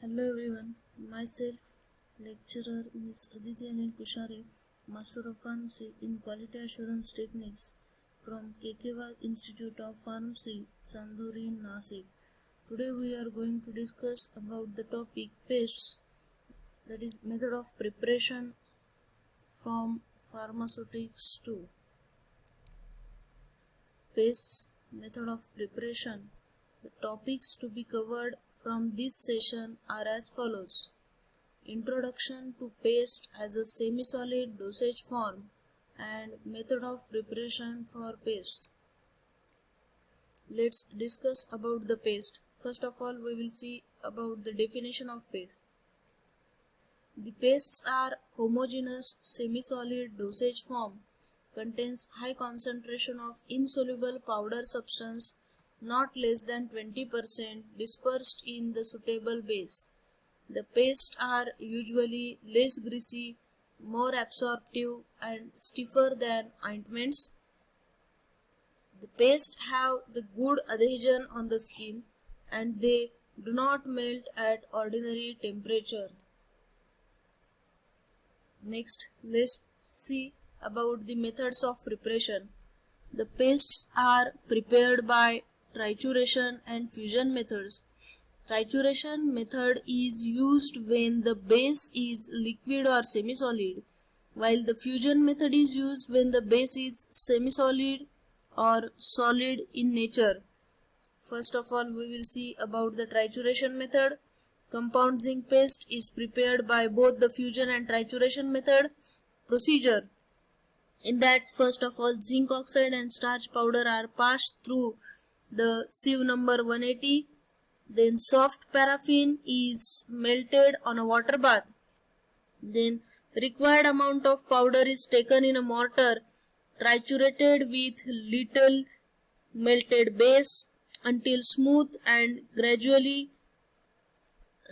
Hello everyone, myself, lecturer Ms. Aditi Anil Kushare, Master of Pharmacy in Quality Assurance Techniques from KK Institute of Pharmacy, Sanduri, Nasik. Today we are going to discuss about the topic pastes, that is method of preparation from pharmaceutics to pastes, method of preparation. The topics to be covered from this session are as follows. Introduction to paste as a semi-solid dosage form and method of preparation for pastes. Let's discuss about the paste. First of all, we will see about the definition of paste. The pastes are homogeneous semi-solid dosage form, contains high concentration of insoluble powder substance not less than 20% dispersed in the suitable base. The pastes are usually less greasy, more absorptive and stiffer than ointments. The pastes have the good adhesion on the skin and they do not melt at ordinary temperature. Next, let's see about the methods of preparation. The pastes are prepared by trituration and fusion methods. Trituration method is used when the base is liquid or semi-solid, while the fusion method is used when the base is semi-solid or solid in nature. First of all, we will see about the trituration method. Compound zinc paste is prepared by both the fusion and trituration method. Procedure: in that, first of all, zinc oxide and starch powder are passed through the sieve number 180. Then soft paraffin is melted on a water bath. Then required amount of powder is taken in a mortar, triturated with little melted base until smooth, and gradually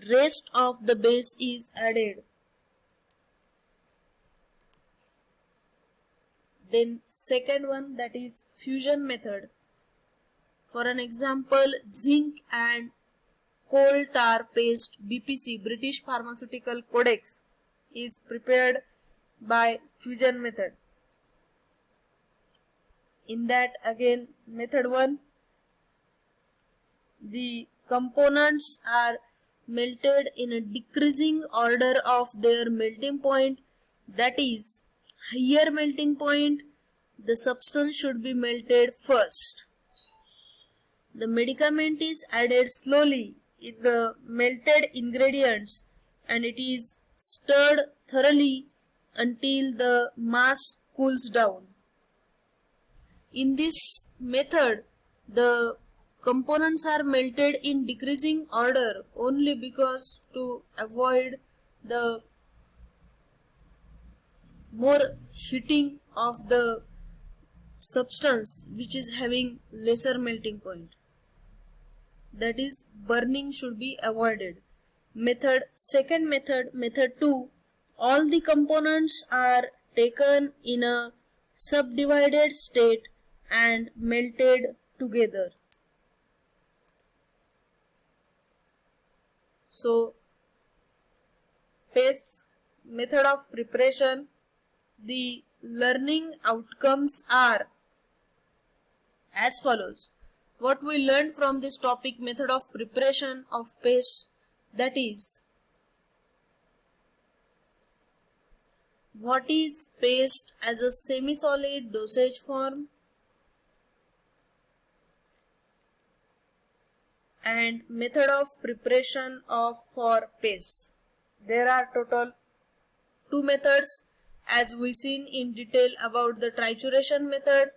rest of the base is added. Then second one, that is fusion method. For an example, zinc and coal tar paste BPC, British Pharmaceutical Codex, is prepared by fusion method. In that, again, method 1, the components are melted in a decreasing order of their melting point, that is, higher melting point, the substance should be melted first. The medicament is added slowly in the melted ingredients and it is stirred thoroughly until the mass cools down. In this method, the components are melted in decreasing order only because to avoid the more heating of the substance which is having lesser melting point. That is, burning should be avoided. Second method, method 2, all the components are taken in a subdivided state and melted together. So, pastes method of preparation, the learning outcomes are as follows. What we learned from this topic, method of preparation of paste, that is, what is paste as a semi-solid dosage form and method of preparation for pastes. There are total 2 methods as we seen in detail about the trituration method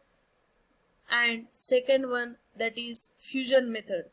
and second one, that is fusion method.